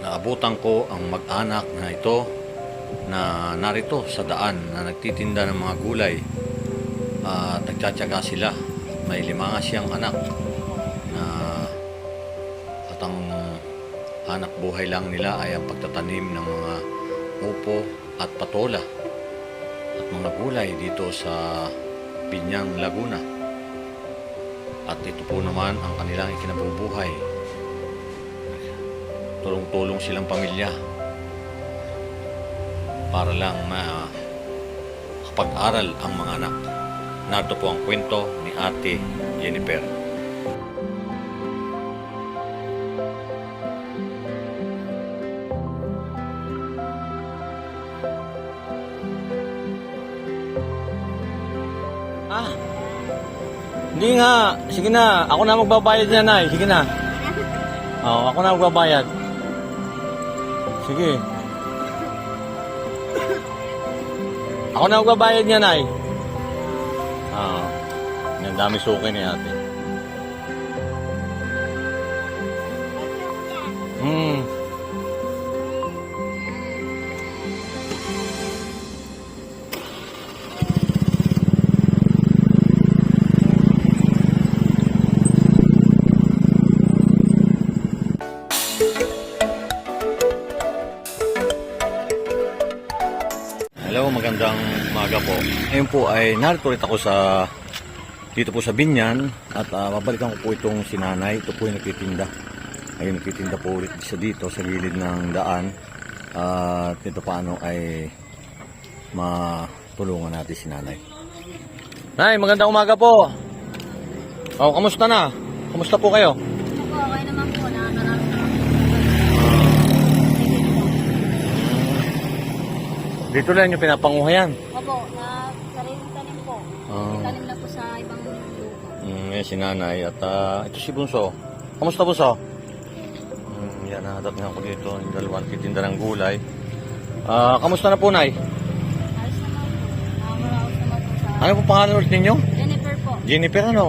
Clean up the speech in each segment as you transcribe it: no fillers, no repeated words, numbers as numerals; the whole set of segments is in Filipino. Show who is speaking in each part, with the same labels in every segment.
Speaker 1: naabutan ko ang mag-anak na ito na narito sa daan na nagtitinda ng mga gulay at nagtsatsaga sila. May 5 siyang anak na at ang hanap buhay lang nila ay ang pagtatanim ng mga upo at patola at mga gulay dito sa Biñang, Laguna. At ito po naman ang kanilang ikinabubuhay. Tulong-tulong silang pamilya para lang makapag-aral ang mga anak. Narito po ang kwento ni Ate Jennifer.
Speaker 2: Hindi nga. Sige na. Ako na magbabayad niya, Nay. Sige na. Oo, ako na magbabayad. Sige. Ako na magbabayad niya, Nay. Oo. Ang dami suki ni Ate.
Speaker 1: Hello, magandang umaga po. Ngayon po ay narito ulit ako dito po sa Biñan at babalikan ko po itong sinanay. Ito po yung nagtitinda. Ayun, nagtitinda po ulit siya dito sa gilid ng daan. At ito paano ay matulungan natin si nanay.
Speaker 2: Nay, magandang umaga po. Oh, kamusta na? Kamusta po kayo?
Speaker 3: Okay naman po, nakakarating naman po.
Speaker 2: Dito lang yung pinapanguhayan.
Speaker 3: Opo, sariling tanim po. May tanim na po sa ibang lupa.
Speaker 1: Yan si nanay at ito si Bunso. Kamusta Bunso? Yan, nadating ako dito. Yung dalawang titinda ng gulay. Kamusta na po, Nay?
Speaker 3: Ayos naman po. Nakakaraos naman po sa...
Speaker 1: Ano po pangalan ulit ninyo?
Speaker 3: Jennifer po.
Speaker 1: Jennifer, ano?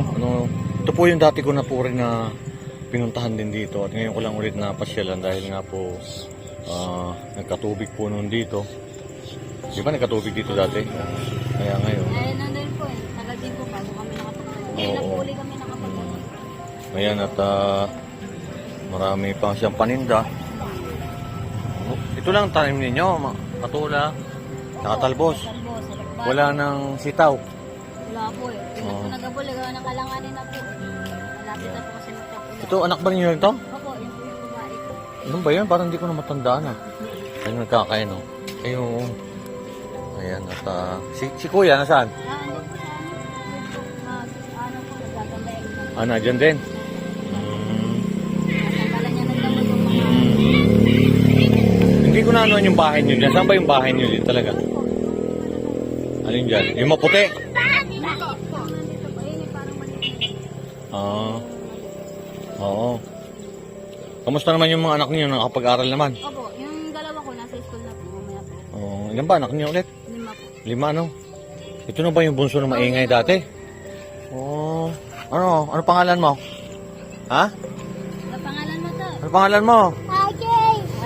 Speaker 1: Ito po yung dati ko na po rin na pinuntahan din dito. At ngayon ko lang ulit na pasyalan dahil nga po nagkatubig po noon dito. Di ba nagkatubig dito dati? Kaya ngayon.
Speaker 3: Eh, nandun po eh. Tagal din po bago kami nakapagpunta. Eh, nagpuli kami nakapagpunta.
Speaker 1: Ayan at marami pang siyang paninda. Ito lang tanim ninyo, patula, nakatalbos.
Speaker 3: Talbos, alakbati.
Speaker 1: Wala nang sitaw.
Speaker 3: Wala po eh. Hindi po nagabuli. Gawa ng kalanganin na po. Malapit na po kasi magkapula.
Speaker 1: Ito, anak ba ninyo ito?
Speaker 3: Opo, yun po yung babae ko.
Speaker 1: Ano ba yan? Parang hindi ko na matandaan Ayun, nagkakain Ayun. Ayan, at si Kuya, nasaan?
Speaker 3: Andun po sa ano po, nagaganda eh.
Speaker 1: Dyan din.
Speaker 3: Natanggalan niya ng gamot yung mga...
Speaker 1: Hindi ko na ano yung bahay nyo dyan. Saan ba yung bahay nyo dyan talaga? Alin dyan? Yung maputi? Oo. Kamusta naman yung mga anak niyo nakapag-aral naman?
Speaker 3: Opo, yung dalawa ko nasa school na po, mamaya po.
Speaker 1: Ilan ba anak niyo ulit?
Speaker 3: 5 po.
Speaker 1: 5 ano? Ito na ba yung bunso na maingay dati? Ano pangalan mo? Ha?
Speaker 3: Ano pangalan mo to?
Speaker 1: Ano pangalan mo?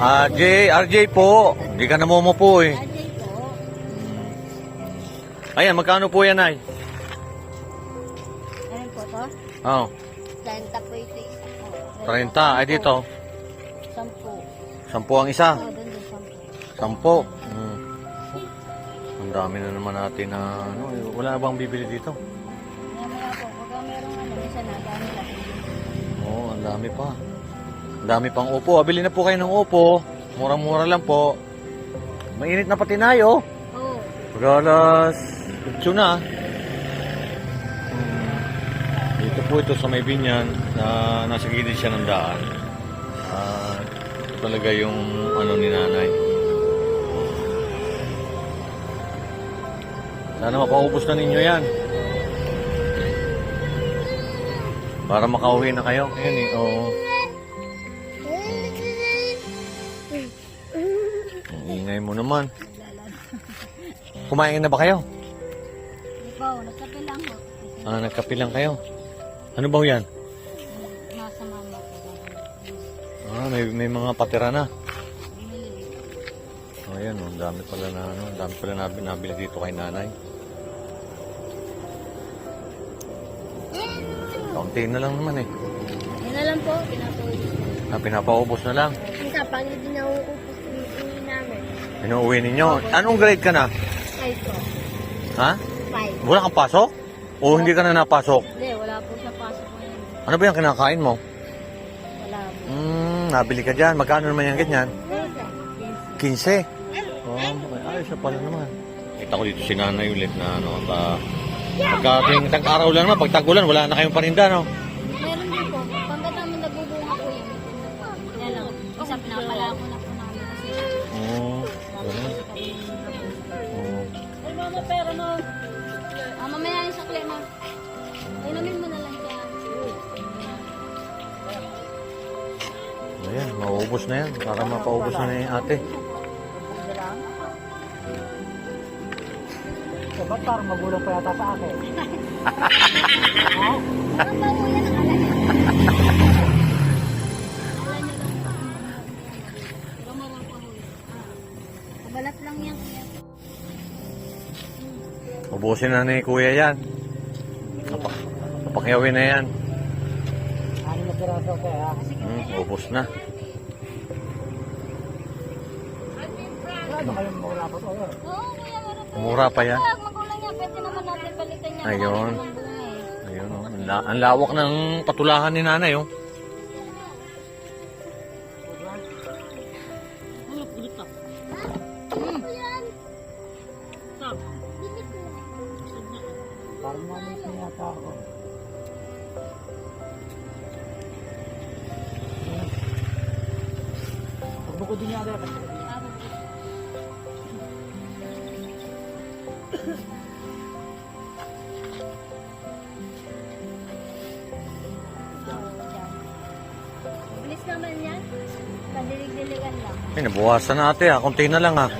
Speaker 1: RJ po. Hindi ka namomo po eh.
Speaker 3: RJ po.
Speaker 1: Ayan, magkano po yan ay?
Speaker 3: Ano po to? 30 po ito isa.
Speaker 1: 30. Ay dito.
Speaker 3: 10.
Speaker 1: 10 ang isa.
Speaker 3: Oo, doon din
Speaker 1: 10. Ang dami na naman natin na wala na bang bibili dito?
Speaker 3: Mamaya po, pagka merong isa na, dami lang.
Speaker 1: Ang dami pa. Ang dami pang upo. Bili na po kayo ng upo. Murang-mura lang po. Mainit na pati na
Speaker 3: Oo.
Speaker 1: Pag-alas 8 na. Dito po ito sa may Biñan na nasa gilid siya ng daan. Ito talaga yung ni nanay. Sana mapaubos na ninyo yan. Para makauwi na kayo. Ayan oo. Ang ingay mo naman. Kumain na ba kayo?
Speaker 3: Ikaw, nagkape lang ho.
Speaker 1: Nagkape lang kayo. Ano ba yan?
Speaker 3: Nasa mama ko.
Speaker 1: May mga patira na.
Speaker 2: Oh, ayan, oh, ang dami pala na, ano, ang dami pala nabili dito kay nanay. Kaunti na lang naman eh.
Speaker 3: Yun na lang po, pinapaulit.
Speaker 2: Pinapaubos na lang.
Speaker 3: Minsan, pag hindi nauupos yung namin.
Speaker 2: Inuuwi ninyo. Anong grade ka na?
Speaker 3: 5 po.
Speaker 2: Ha?
Speaker 3: 5.
Speaker 2: Wala kang pasok? O hindi ka na napasok?
Speaker 3: Hindi, wala po siya pasok ngayon.
Speaker 2: Ano ba yung kinakain mo?
Speaker 3: Wala po.
Speaker 2: Nabili ka dyan. Magkano naman yung ganyan?
Speaker 3: 15.
Speaker 2: 15. Oh, ay, siya pala naman. Kita ko dito si nanay ulit na ano, pagkating tag-araw lang naman, pag tag-ulan, wala na kayong paninda, no?
Speaker 3: Meron din po. Pagkat namin nagbubunga po yan. Kaya lang, isa pinapala ko na po namin kasi.
Speaker 2: Oo. Ganun. Oo.
Speaker 3: Ay, mama, pera mo. Mamaya yung sakli, ma. Ay, namin mo na lang siya.
Speaker 2: Ayan, mauubos na yan. Para mapaubos na yung ate.
Speaker 4: Ba't parang magulang pa yata sa akin?
Speaker 3: Ang bago yan ang alay. Alay niya lang pa. Pero marang pa huli. Kabalat lang yan.
Speaker 2: Ubusin na ni kuya yan. Napakyawin na yan.
Speaker 4: Ano na piraso ko ha?
Speaker 2: Ubos na.
Speaker 4: Ano kayong mula po to?
Speaker 3: Oo, kuya, meron po.
Speaker 2: Mura pa yan.
Speaker 3: Pag magulang niya, pwede naman natin balikan niya.
Speaker 2: Ayun.
Speaker 3: Ang bunga eh.
Speaker 2: Ayun, oh. Ang lawak ng patulahan ni nanay, oh.
Speaker 4: Parang namin yata ako. Pagbukod din yata.
Speaker 3: Bilis naman yan. Padilig-diligan lang.
Speaker 2: Ay, nabuwasan na ate, ah. Kunti na lang, ah.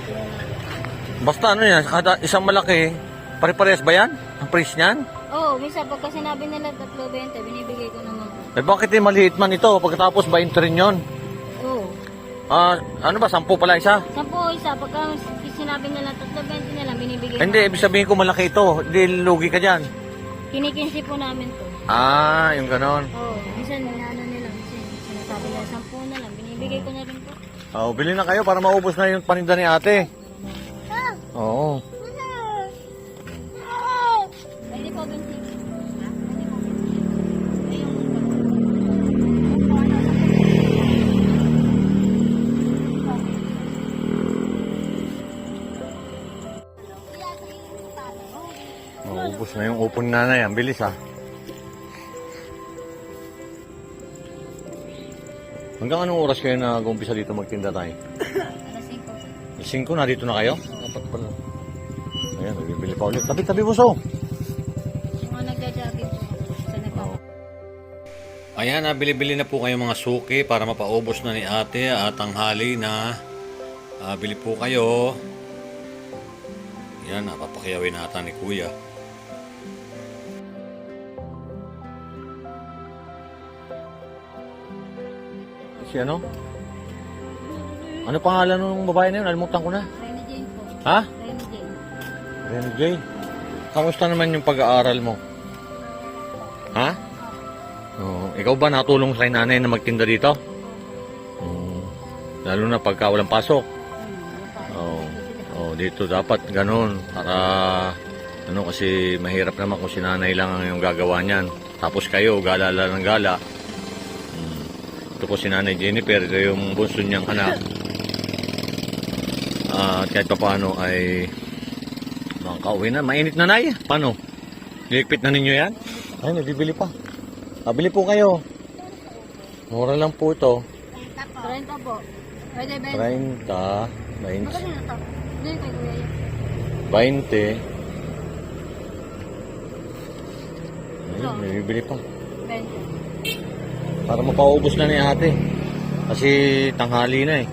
Speaker 2: Basta ano yan, kada isang malaki, pare-parehas ba yan? Ang price niyan?
Speaker 3: Oo, minsan pagka sinabi nila 3.20, binibigay ko naman.
Speaker 2: Eh bakit maliit man ito? Pagkatapos 20 rin yun.
Speaker 3: Oo.
Speaker 2: Ano ba, 10 pala isa?
Speaker 3: 10 isa, pagka sinabi nila 3.20 nila, binibigay
Speaker 2: Hindi, ibig sabihin ko malaki ito. Hindi, lugi ka dyan.
Speaker 3: Kinikinsi po namin to.
Speaker 2: Yung ganon.
Speaker 3: Oo, minsan ano nila, minsan sinasabi nila 10 na lang, binibigay ko na rin po.
Speaker 2: Bili na kayo para maubos na yung paninda ni ate. Oo.
Speaker 3: Pwede po, Binti.
Speaker 2: Maubos na yung upon nanay. Ang bilis, ah. Hanggang anong oras kayo nag-umpisa dito magtinda tayo?
Speaker 3: Alas 5 po.
Speaker 2: 5 na dito na kayo? Dapat pala. Ayan, nagbibili pa ulit. Tabi-tabi buso.
Speaker 3: Yung mga nagja-jogging po. Sa nagpa.
Speaker 1: Ayan, nabili-bili na po kayo mga suki para mapaubos na ni ate at tanghali na. Bili po kayo. Yan, napapakiyawin na ata ni kuya.
Speaker 2: Si ano? Ano pangalan ng babae na yun? Alimutan ko na.
Speaker 3: Rene Jane po.
Speaker 2: Ha?
Speaker 3: Rene Jane.
Speaker 2: Ren J. Kamusta naman yung pag-aaral mo? Ha? Ikaw ba natulong sa nanay na magtinda dito? Lalo na pagka walang pasok. Dito dapat ganun. Para kasi mahirap naman kung si nanay lang ang yung gagawa niyan. Tapos kayo, gala ng gala. Ito po si nanay Jennifer, ito yung bunso niyang anak. At kahit pa paano ay makakauwi na. Mainit na nay. Paano? Lilikpit na ninyo yan? Ay, nagbibili pa. Bili po kayo. Mura lang po ito.
Speaker 3: 30 po. Pwede 20.
Speaker 2: 30, 20,
Speaker 3: Magkano na to? Hindi kay kuya yun.
Speaker 2: 20. Ayun, nagbibili pa.
Speaker 3: 20.
Speaker 2: Para mapaubos na ni ate. Kasi tanghali na eh.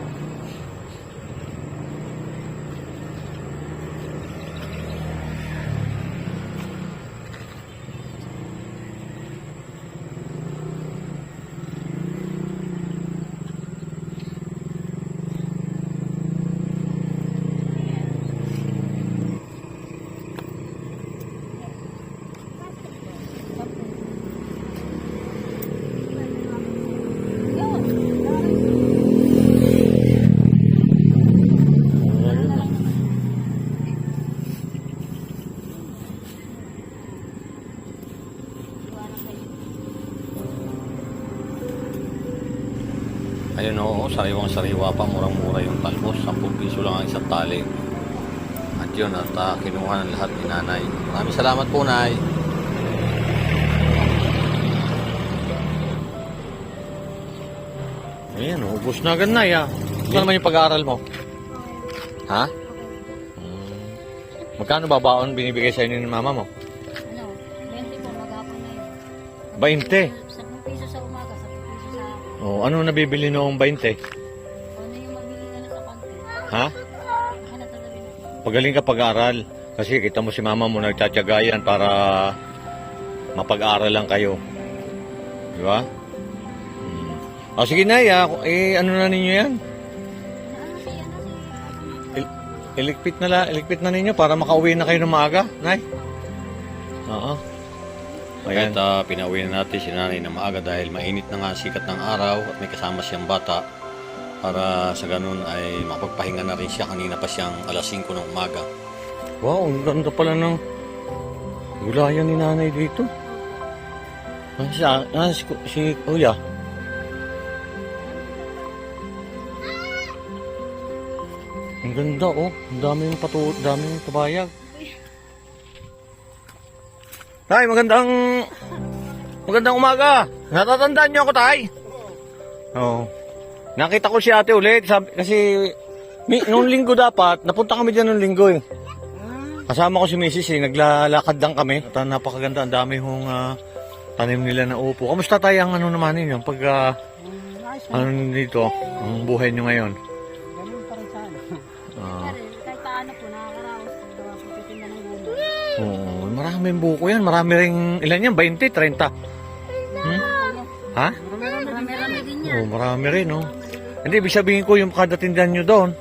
Speaker 1: Ayun oo, sariwang-sariwa pa, murang-mura yung talbos. 10 piso lang ang isang tali. At yun, at kinuha ng lahat ni nanay. Maraming salamat po, nay.
Speaker 2: Ayan, ubos na agad na ya. Ito naman yung pag-aaral mo. Ha? Magkano ba baon binibigay sa inyo ni mama mo?
Speaker 3: Ano, 20 po, maghapon na yun.
Speaker 2: 20.
Speaker 3: 10 piso sa umaga, 10 piso sa hapon.
Speaker 2: Oh, ano nabibili noong 20?
Speaker 3: Ano yung mabili na sa panty?
Speaker 2: Ha?
Speaker 3: Ano talaga na?
Speaker 2: Pagaling ka pag-aaral. Kasi kita mo si mama mo nagtsatsaga yan para mapag-aaral lang kayo. Di ba? O sige na, ano na ninyo yan?
Speaker 3: Ano siya,
Speaker 2: Iligpit na ninyo para makauwi na kayo ng maaga, Nay. Oo.
Speaker 1: Ayan, pinauwi na natin si nanay na maaga dahil mainit na nga sikat ng araw at may kasama siyang bata para sa ganun ay makapagpahinga na rin siya. Kanina pa siyang alas 5 ng umaga.
Speaker 2: Wow, ang ganda pala ng gulayan ni nanay dito. Si Kuya. Ang ganda oh. Ang daming pabayag. Tay, magandang umaga. Natatandaan niyo ako, Tay? Oo. Nakita ko si ate ulit. Kasi noong linggo dapat, napunta kami dyan noong linggo eh. Kasama ko si Mrs. eh, naglalakad lang kami. At napakaganda, ang dami hong tanim nila na upo. Kamusta tayo ang ano naman ninyo? Pag ano dito, ang buhay nyo ngayon?
Speaker 4: Ganun pa rin sana.
Speaker 3: kahit paano po, nakakaraos. Pagtitinda ng gulay.
Speaker 2: Oo, maraming buko yan. Marami ring, ilan yan? 20, 30? Ha?
Speaker 3: Marami-rami din yan.
Speaker 2: Oo, marami rin, oh. Hindi, ibig sabihin ko yung kada tindahan nyo doon.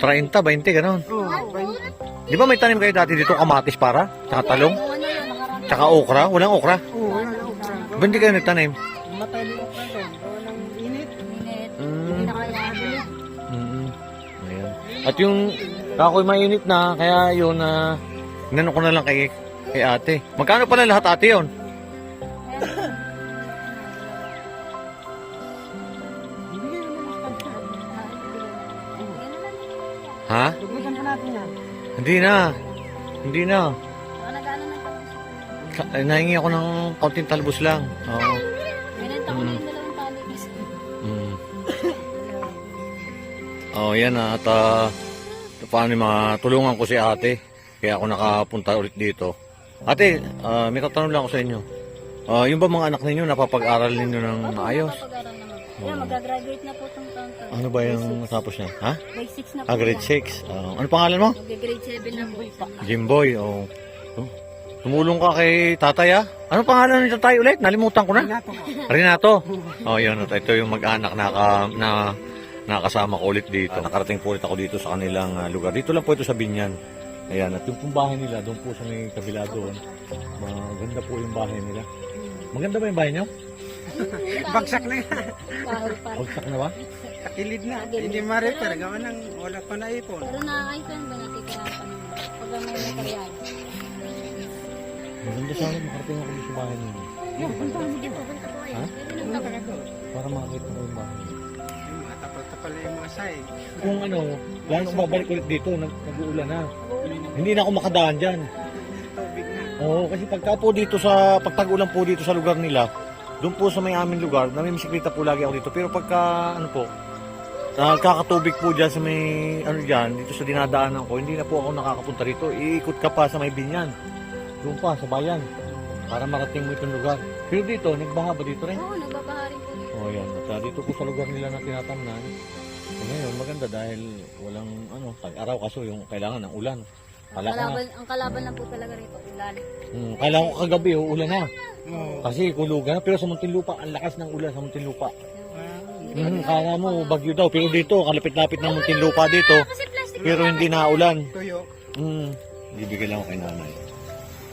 Speaker 2: 30, 20, gano'n. Di ba may tanim kayo dati dito, kamatis para? Tsaka talong?
Speaker 3: Kung ano yun, nakarami.
Speaker 2: Tsaka okra? Walang okra?
Speaker 4: Oo, wala na okra.
Speaker 2: Ba hindi kayo nagtanim?
Speaker 4: Matay ni okra doon. Gawa ng init.
Speaker 3: Minute.
Speaker 2: Mm.
Speaker 3: Hindi na kaya bili.
Speaker 2: Ayan. At yung kakoy mainit na, kaya yun inano ko na lang kay ate. Magkano pala lahat ate yun?
Speaker 4: Bibigyan naman ng kanta.
Speaker 2: Ha?
Speaker 4: Dugmigan pa natin yan.
Speaker 2: Hindi na. Hindi na.
Speaker 3: Nagano ng tapos.
Speaker 2: Nahingi ako ng kaunting talbos lang. Oo.
Speaker 3: Binenta ko na yung dalawang tali kasi.
Speaker 2: Mm. Oh, yan at paano matulungan ko si ate. Kaya ako nakapunta ulit dito. Ate, may tatanong lang ako sa inyo. Yung ba mga anak ninyo napapag-aral ninyo ng maayos?
Speaker 3: Pag-aral naman. Yan, mag-graduate na po itong taon to.
Speaker 2: Ano ba yung natapos niya? Ha?
Speaker 3: Grade 6 na po.
Speaker 2: Grade
Speaker 3: yan.
Speaker 2: 6. Ano pangalan mo?
Speaker 3: Mag-grade 7 na po.
Speaker 2: Jimboy. Oh. Tumulong ka kay tatay ah. Ano pangalan ni tatay ulit? Nalimutan ko na.
Speaker 4: Nato ko.
Speaker 2: Renato. Oh, yun. Ito yung mag-anak na nakasama ko ulit dito. Nakarating po ulit ako dito sa kanilang lugar. Dito lang po ito sa Binyan. Ayan. At yung pong bahay nila, doon po sa may kabila doon. Maganda po yung bahay nila. Maganda ba yung bahay nyo?
Speaker 4: Bagsak na yan.
Speaker 3: Kahol pa.
Speaker 2: Bagsak na ba?
Speaker 4: Takilid na. Hindi ma-repair. Gawa ng wala pa na ipon.
Speaker 3: Pero naayos lang ba natin kaya pag may material?
Speaker 2: Maganda sana makarating ako dito sa bahay nila.
Speaker 3: Punta po kayo.
Speaker 2: Ha?
Speaker 3: Pwede nang tapos.
Speaker 2: Para makakita ko yung bahay nila.
Speaker 4: Yung mga tapal-tapal na yung mga say.
Speaker 2: Kung ano, lalo kong babalik ulit dito, nag-uulan na. Hindi na ako makadaan dyan.
Speaker 4: Tubig na.
Speaker 2: Oo, kasi pagtag-ulan po dito sa lugar nila, doon po sa may aming lugar, namimisiklita po lagi ako dito. Pero pagka, kakatubig po dyan sa may, dito sa dinadaanan ko, hindi na po ako nakakapunta rito. Iikot ka pa sa may Binyan. Doon pa, sa bayan. Para marating mo itong lugar. Pero dito, nagbaha ba dito rin?
Speaker 3: Oo, nagbabaha rin po dito.
Speaker 2: Oo, yan. At dito po sa lugar nila na tinatamnan. Ngayon, maganda dahil walang, tag-araw kaso yung kailangan ng ulan.
Speaker 3: Ang kalaban lang po talaga rito, ulan.
Speaker 2: Kailangan ko kagabi, ulan na.
Speaker 4: Oo.
Speaker 2: Kasi kulugan, pero sa Muntinlupa, ang lakas ng ulan sa Muntinlupa.
Speaker 3: Hindi
Speaker 2: Kala mo, bagyo daw. Pero dito, kalapit-lapit ng Muntinlupa dito.
Speaker 3: kasi plastic.
Speaker 2: Pero hindi na ulan.
Speaker 4: Tuyo.
Speaker 2: Bibigyan lang ako kay nanay.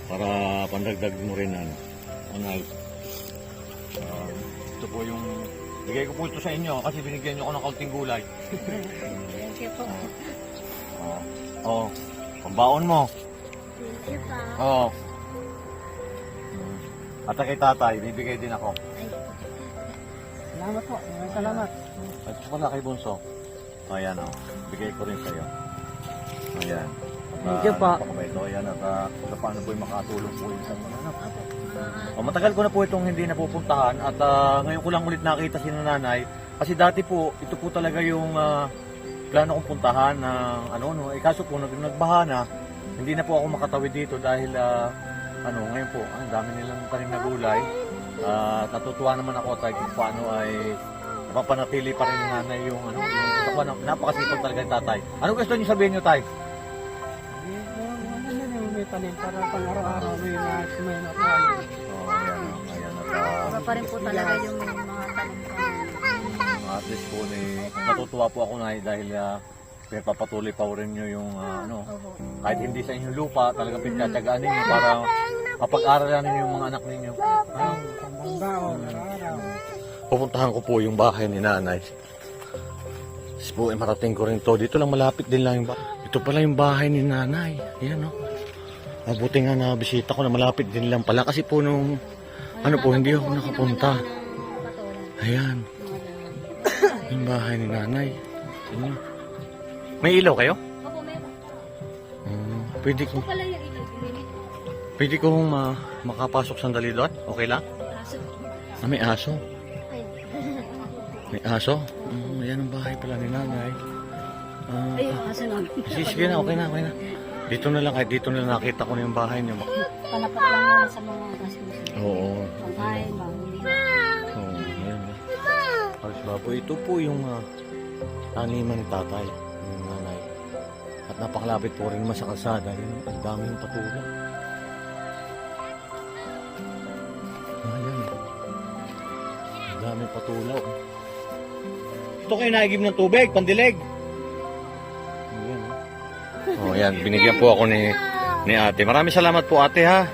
Speaker 2: Para pandagdag mo rin nanay. Ito po yung, bigay ko po ito sa inyo kasi binigyan nyo ako ng kaunting gulay.
Speaker 3: Thank you po.
Speaker 2: Pambaon mo.
Speaker 3: Thank you pa.
Speaker 2: Oo. At kay tatay, bibigay din ako.
Speaker 4: Salamat po. Salamat.
Speaker 2: At wala kay Bunso. Ayan o. Bigay ko rin sa'yo. Ayan.
Speaker 4: Thank you po.
Speaker 2: Ito, ayan. At paano po yung makatulong po yung sa mga anak. Matagal ko na po itong hindi napupuntahan. At ngayon ko lang ulit nakita si nanay. Kasi dati po, ito po talaga yung plano kong puntahan ng kaso po nagbaha na. Hindi na po ako makatawid dito dahil ngayon po, ang dami nilang tanim na gulay. Natutuwa naman ako tayo kung paano ay napapanatili pa rin ni nanay yung napakasipag talaga yung tatay. Ano gusto niyo sabihin niyo, tay?
Speaker 4: May tanim para pang araw-araw may nakuha.
Speaker 2: Ayan.
Speaker 3: Iba pa rin po talaga yung mga tanim ko.
Speaker 2: At least po, natutuwa po ako na dahil papatuloy pa rin nyo yung kahit hindi sa inyong lupa, talagang pinagtatagaan ninyo para mapag-aralan ninyo yung mga anak ninyo. Pupuntahan ko po yung bahay ni nanay. Tapos po, marating ko rin to. Dito lang malapit din lang yung bahay. Ito pala yung bahay ni nanay. Ayan o. Mabuti nga na bisita ko na malapit din lang pala. Kasi po nung hindi ako nakapunta. Ayan. Yung bahay ni nanay. Ayan. May ilaw kayo?
Speaker 3: Opo, meron.
Speaker 2: Pwede ko.
Speaker 3: Ito pala yung ilaw.
Speaker 2: Pwede kong makapasok sandali doon? Okay lang?
Speaker 3: Aso.
Speaker 2: May aso.
Speaker 3: Ayun.
Speaker 2: May aso? Ayan ang bahay pala ni nanay.
Speaker 3: Ayun, aso namin.
Speaker 2: Sige na, okay na. Dito na lang, kahit dito na lang nakita ko na yung bahay niyo.
Speaker 3: Panapat lang naman sa mga gastos.
Speaker 2: Oo.
Speaker 3: Pangkain, mahuli.
Speaker 2: Oo, ayan. Alis baboy. Ito po yung taniman ni tatay, yung nanay. At napakalapit po rin naman sa kalsada. Ang dami yung patula. Ayan. Ang dami patula. Ito kayo naigib ng tubig, pandilig. Ayan. Oh, ayan. Binigyan po ako ni ate. Maraming salamat po ate ha.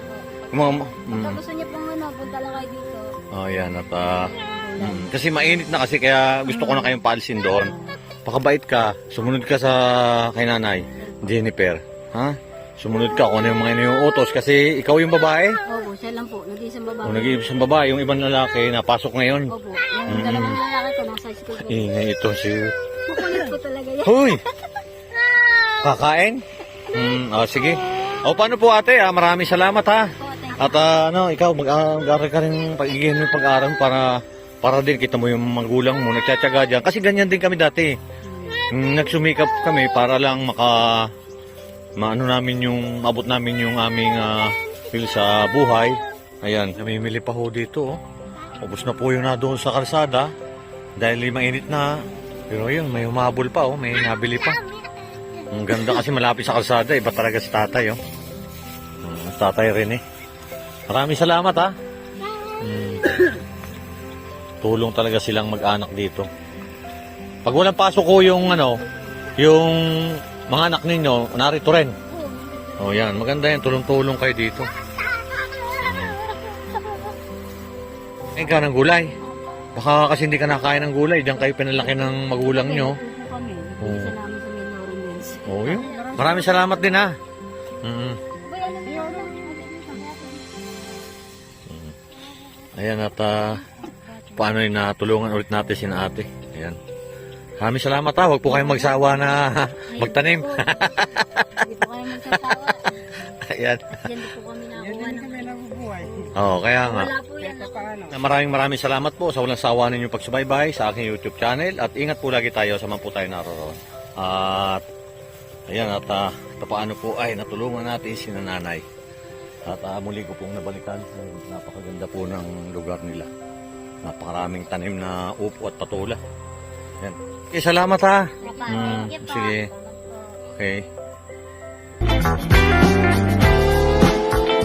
Speaker 3: Kung gusto niyo pong punta lang kayo dito.
Speaker 2: Oh, ayan. At kasi mainit na kasi kaya gusto ko na kayong paalisin doon. Pakabait ka. Sumunod ka sa kay nanay, Jennifer. Ha? Sumunod ka kung ano yung mga inuutos kasi ikaw yung babae.
Speaker 3: Opo, siya lang po. Nag-iisang babae.
Speaker 2: Kung nag-iisang babae, yung ibang lalaki napasok ngayon.
Speaker 3: Opo. Yung dalawang lalaki ko nasa school po.
Speaker 2: Ingay ito si...
Speaker 3: Kukulit po talaga yan.
Speaker 2: Hoy! Kakain? Sige. Paano po ate? Maraming salamat ha. At ikaw mag-aaral ka rin pag-igihan mo yung pag-aaral para din kita mo yung magulang mo nagtsatsaga dyan. Kasi ganyan din kami dati. Nagsumikap kami para lang maabot namin yung aming feel sa buhay. Ayan, namimili pa ho dito. Ubus na po yun na doon sa kalsada. Dahil mainit na. Pero yun, may humabol pa may nabili pa. Ang ganda kasi malapit sa kalsada. Iba talaga sa tatay tatay rin Maraming salamat ha. Tulong talaga silang mag-anak dito. Pag walang pasok ko yung mga anak ninyo, narito rin. Yan, maganda yan. Tulong-tulong kayo dito. Ka ng gulay. Baka kasi hindi ka nakain ng gulay. Diyan kayo pinalaki ng magulang nyo.
Speaker 3: Kami. Nag-iisa namin sa Minoran Mills.
Speaker 2: Yun. Maraming salamat din ha. Ayan at paano yung natulungan ulit natin si ate. Ayan. Maraming salamat ha. Huwag po kayong magsawa na magtanim.
Speaker 3: Hindi po kayo magsasawa.
Speaker 2: Ayan.
Speaker 3: Yan din po kami nakuha ng
Speaker 4: nabubuhay.
Speaker 2: Kaya nga.
Speaker 3: wala po yan.
Speaker 2: Maraming salamat po sa walang sawa ninyong pagsubaybay sa aking YouTube channel. At ingat po lagi tayo sa mga po tayo naroon. At ayan at paano po ay natulungan natin si nanay. At muli ko pong nabalikan. Napakaganda po ng lugar nila. Napakaraming tanim na upo at patula. Yan. Okay, salamat ha.
Speaker 3: Sige po.
Speaker 2: Sige. Okay.